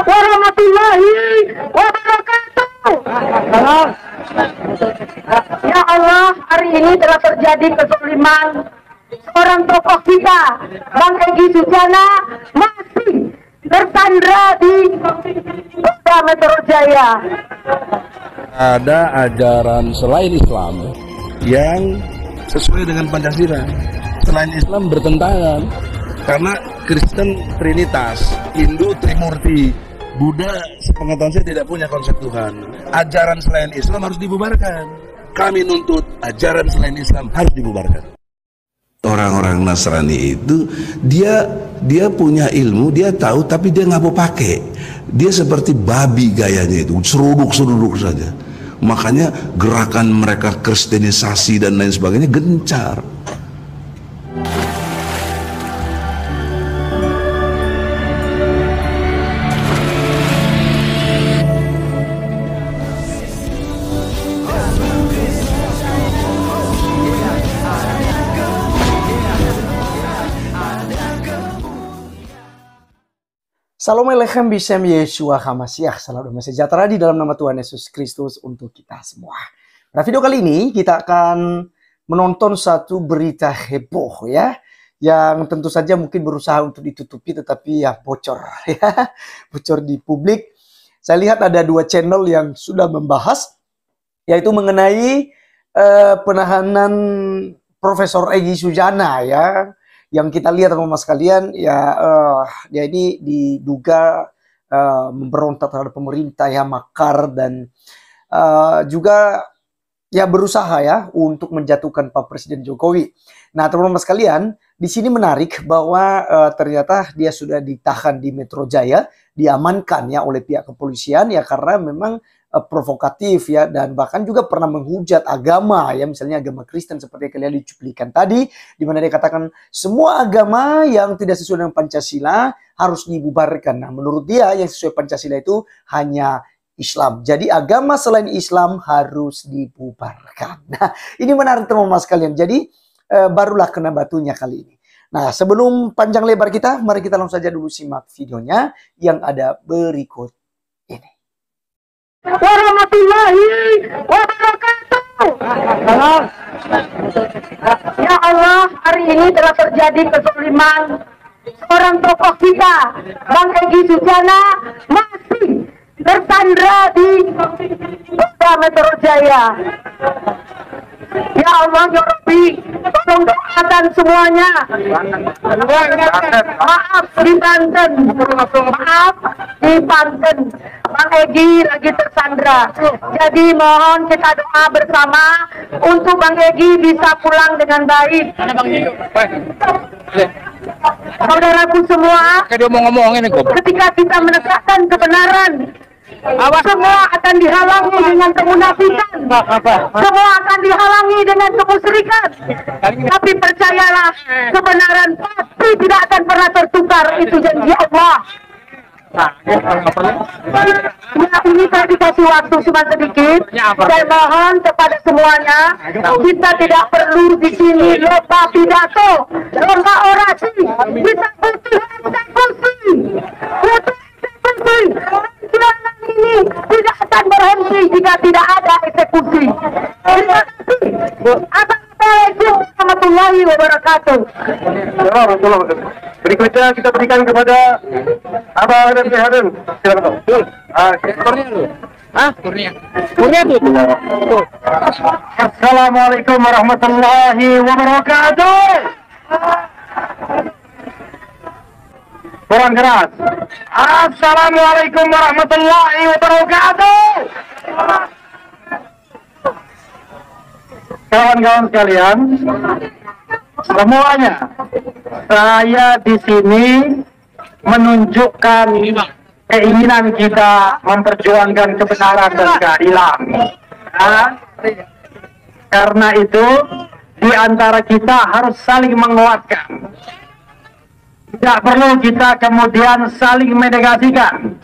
warahmatullahi wabarakatuh. Ya Allah, hari ini telah terjadi kezaliman seorang tokoh kita, Bang Egy Sujana, masih tersandra di Polda Metro Jaya. Ada ajaran selain Islam yang sesuai dengan Pancasila. Selain Islam bertentangan, karena Kristen Trinitas, Hindu Trimurti, Buddha sepengetahuan saya tidak punya konsep Tuhan. Ajaran selain Islam harus dibubarkan. Kami nuntut ajaran selain Islam harus dibubarkan. Orang-orang Nasrani itu dia punya ilmu, dia tahu, tapi dia nggak mau pakai. Dia seperti babi gayanya itu, seruduk saja. Makanya gerakan mereka kristenisasi dan lain sebagainya gencar. Salam Aleikum Bishem Yeshua HaMashiach. Salam damai sejahtera di dalam nama Tuhan Yesus Kristus untuk kita semua. Pada video kali ini kita akan menonton satu berita heboh ya, yang tentu saja mungkin berusaha untuk ditutupi tetapi ya bocor ya, bocor di publik. Saya lihat ada dua channel yang sudah membahas, yaitu mengenai penahanan Profesor Egy Sujana ya. Yang kita lihat teman-teman sekalian ya, dia ini diduga memberontak terhadap pemerintah ya, makar dan juga ya berusaha ya untuk menjatuhkan Pak Presiden Jokowi. Nah teman-teman sekalian, di sini menarik bahwa ternyata dia sudah ditahan di Metro Jaya, diamankan ya oleh pihak kepolisian ya, karena memang provokatif ya, dan bahkan juga pernah menghujat agama ya, misalnya agama Kristen seperti yang kalian dicuplikan tadi, di mana dia katakan semua agama yang tidak sesuai dengan Pancasila harus dibubarkan. Nah menurut dia yang sesuai Pancasila itu hanya Islam. Jadi agama selain Islam harus dibubarkan. Nah ini menarik teman-teman sekalian. Jadi barulah kena batunya kali ini. Nah sebelum panjang lebar kita, mari kita langsung saja dulu simak videonya yang ada berikut ini. Warahmatullahi wabarakatuh. Ya Allah, hari ini telah terjadi kezaliman seorang tokoh kita, Bang Egy Sujana, masih tersandra di Polda Metro Jaya. Ya Allah, ya Rabbi, tolong doakan semuanya. Maaf di Banten, maaf di Banten, Bang Egy lagi tersandra. Jadi mohon kita doa bersama untuk Bang Egy bisa pulang dengan baik. Saudaraku semua, ketika kita menegakkan kebenaran, semua akan dihalangi dengan kemunafikan, semua akan dihalangi dengan kemusyrikan. Tapi percayalah, kebenaran pasti tidak akan pernah tertukar, itu janji Allah. Ya, ini saya dikasih waktu cuma sedikit. Saya mohon kepada semuanya, kita tidak perlu di sini lomba pidato, lomba orasi. Kita butuh eksekusi. Perjuangan ini tidak akan berhenti jika tidak ada eksekusi. Terima kasih. Assalamualaikum warahmatullahi wabarakatuh. Berikutnya kita berikan kepada Abah dan Harun. Silakan. Kurnia lu. Hah? Kurnia tuh. Assalamualaikum warahmatullahi wabarakatuh. Kurang keras. Assalamualaikum warahmatullahi wabarakatuh. Kawan-kawan sekalian, semuanya, saya di sini menunjukkan keinginan kita memperjuangkan kebenaran dan keadilan. Nah, karena itu, di antara kita harus saling menguatkan. Tidak perlu kita kemudian saling menegasikan.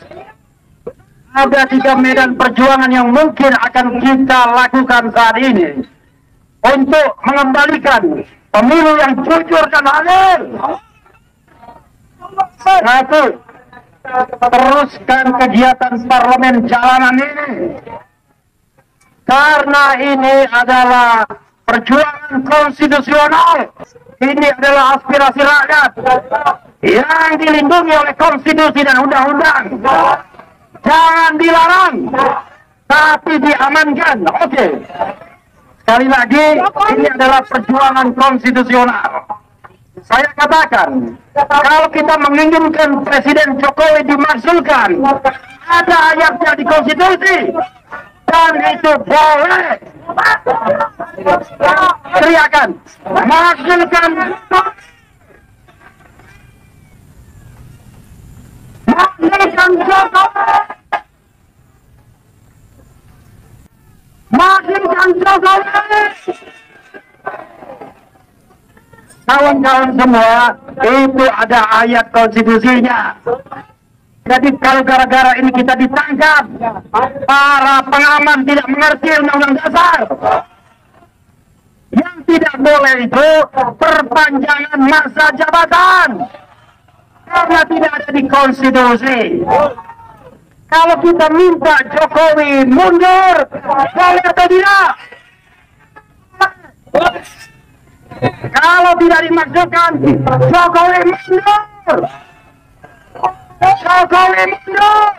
Ada 3 medan perjuangan yang mungkin akan kita lakukan saat ini untuk mengembalikan pemilu yang jujur dan adil. Satu, teruskan kegiatan parlemen jalanan ini. Karena ini adalah perjuangan konstitusional. Ini adalah aspirasi rakyat yang dilindungi oleh konstitusi dan undang-undang. Jangan dilarang, tapi diamankan. Oke. Sekali lagi, ini adalah perjuangan konstitusional. Saya katakan, kalau kita menginginkan Presiden Jokowi dimakzulkan, ada ayatnya di konstitusi, dan itu boleh. Teriakan, makzulkan, makzulkan Jokowi, makzulkan Jokowi. Kawan-kawan semua, itu ada ayat konstitusinya. Jadi kalau gara-gara ini kita ditangkap, para pengaman tidak mengerti undang-undang dasar. Yang tidak boleh itu perpanjangan masa jabatan. Karena tidak ada di konstitusi. Kalau kita minta Jokowi mundur, boleh atau tidak? Kalau tidak dimaksudkan, Jokowi mundur. Jokowi mundur.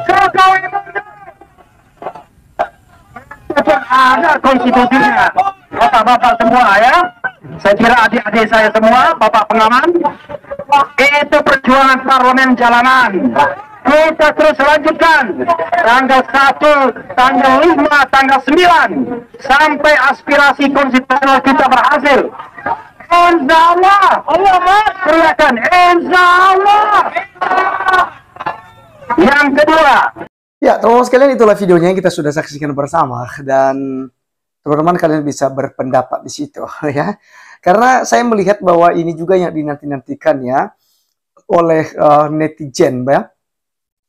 Jokowi mundur. Ada konstitusinya. Bapak-bapak semua ya. Saya kira adik-adik saya semua, bapak pengaman. Itu perjuangan parlemen jalanan. Kita terus lanjutkan tanggal 1, tanggal 5, tanggal 9 sampai aspirasi konstitusional kita berhasil. Insyaallah. Teriakan insyaallah. Yang kedua. Ya, teman-teman sekalian, itulah videonya yang kita sudah saksikan bersama, dan teman-teman kalian bisa berpendapat di situ ya. Karena saya melihat bahwa ini juga yang dinanti-nantikan ya oleh netizen ya.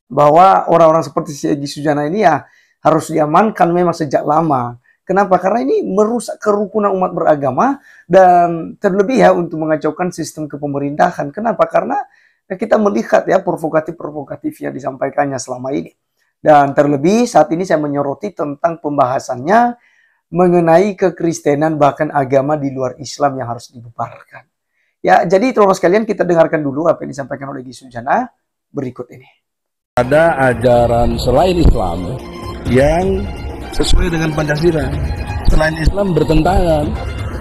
Bahwa orang-orang seperti si Egy Sujana ini ya harus diamankan memang sejak lama. Kenapa? Karena ini merusak kerukunan umat beragama dan terlebih ya untuk mengacaukan sistem kepemerintahan. Kenapa? Karena kita melihat ya provokatif-provokatif yang disampaikannya selama ini. Dan terlebih saat ini saya menyoroti tentang pembahasannya mengenai kekristenan bahkan agama di luar Islam yang harus dibubarkan. Ya, jadi teman-teman sekalian, kita dengarkan dulu apa yang disampaikan oleh Egy Sujana berikut ini. Ada ajaran selain Islam yang sesuai dengan Pancasila. Selain Islam bertentangan,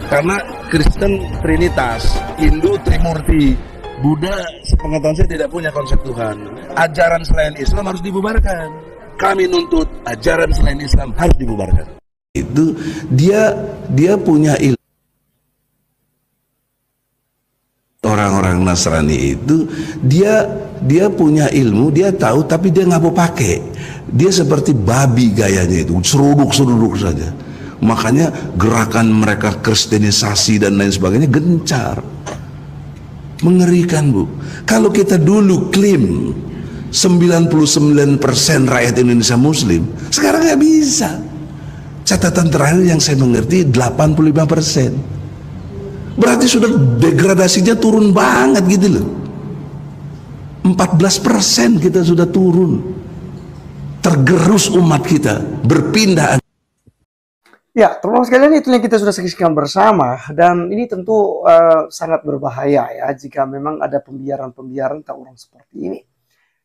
karena Kristen Trinitas, Hindu Trimurti, Buddha sepengetahuan saya tidak punya konsep Tuhan. Ajaran selain Islam harus dibubarkan. Kami nuntut ajaran selain Islam harus dibubarkan. Itu dia punya ilmu. Orang-orang Nasrani itu dia punya ilmu, dia tahu, tapi dia nggak mau pakai. Dia seperti babi gayanya itu, seruduk saja. Makanya gerakan mereka kristenisasi dan lain sebagainya gencar. Mengerikan, Bu. Kalau kita dulu klaim 99% rakyat Indonesia Muslim, sekarang nggak bisa. Catatan terakhir yang saya mengerti 85%. Berarti sudah degradasinya turun banget gitu loh. 14% kita sudah turun. Tergerus umat kita, berpindah. Ya, teman-teman sekalian, itu yang kita sudah saksikan bersama, dan ini tentu sangat berbahaya ya jika memang ada pembiaran-pembiaran tentang orang seperti ini.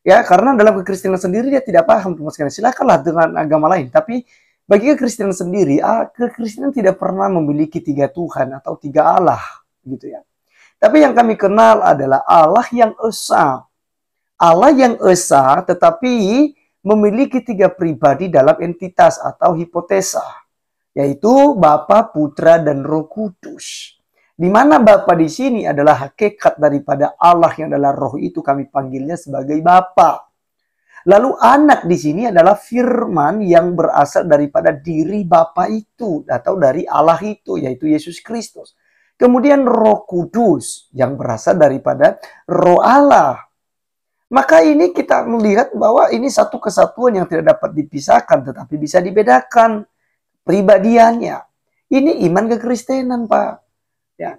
Ya, karena dalam kekristenan sendiri dia tidak paham, teman-teman sekalian. Silakanlah dengan agama lain, tapi bagi kekristenan sendiri, kekristenan tidak pernah memiliki 3 Tuhan atau 3 Allah, gitu ya. Tapi yang kami kenal adalah Allah yang esa. Allah yang esa tetapi memiliki 3 pribadi dalam entitas atau hipotesa, yaitu Bapa, Putra, dan Roh Kudus. Di mana Bapa di sini adalah hakikat daripada Allah yang adalah Roh itu, kami panggilnya sebagai Bapa. Lalu anak di sini adalah firman yang berasal daripada diri Bapa itu atau dari Allah itu, yaitu Yesus Kristus. Kemudian Roh Kudus yang berasal daripada Roh Allah. Maka ini kita melihat bahwa ini satu kesatuan yang tidak dapat dipisahkan tetapi bisa dibedakan pribadiannya. Ini iman kekristenan, Pak. Ya.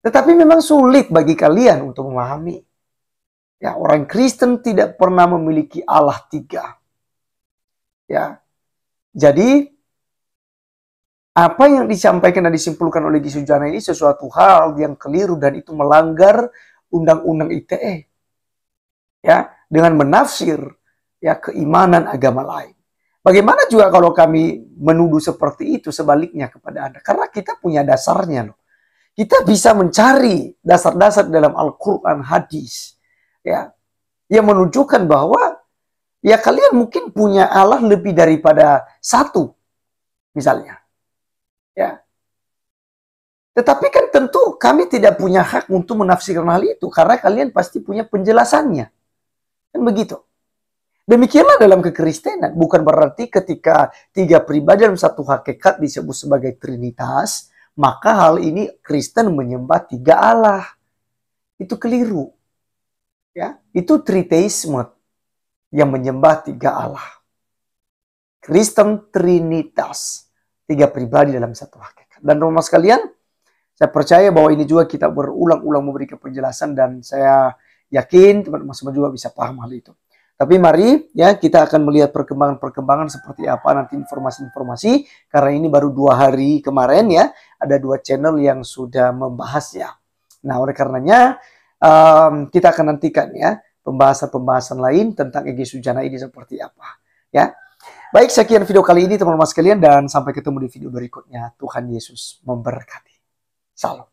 Tetapi memang sulit bagi kalian untuk memahami. Ya, orang Kristen tidak pernah memiliki Allah tiga. Ya, jadi apa yang disampaikan dan disimpulkan oleh Ki Sujana ini sesuatu hal yang keliru dan itu melanggar undang-undang ITE. Ya, dengan menafsir ya keimanan agama lain. Bagaimana juga kalau kami menuduh seperti itu sebaliknya kepada Anda? Karena kita punya dasarnya loh. Kita bisa mencari dasar-dasar dalam Al-Quran, hadis. Ya, yang menunjukkan bahwa ya kalian mungkin punya Allah lebih daripada satu. Misalnya. Ya. Tetapi kan tentu kami tidak punya hak untuk menafsirkan hal itu. Karena kalian pasti punya penjelasannya. Kan begitu. Demikianlah dalam kekristenan. Bukan berarti ketika tiga pribadi dalam satu hakikat disebut sebagai Trinitas, maka hal ini Kristen menyembah tiga Allah. Itu keliru. Ya, itu triteisme yang menyembah tiga Allah. Kristen Trinitas, tiga pribadi dalam satu hakikat. Dan teman-teman sekalian, saya percaya bahwa ini juga kita berulang-ulang memberikan penjelasan dan saya yakin teman-teman semua juga bisa paham hal itu. Tapi mari ya kita akan melihat perkembangan-perkembangan seperti apa nanti informasi-informasi. Karena ini baru 2 hari kemarin ya. Ada 2 channel yang sudah membahasnya. Nah oleh karenanya kita akan nantikan ya pembahasan-pembahasan lain tentang Egi Sujana ini seperti apa. Ya. Baik, sekian video kali ini teman-teman sekalian. Dan sampai ketemu di video berikutnya. Tuhan Yesus memberkati. Salam.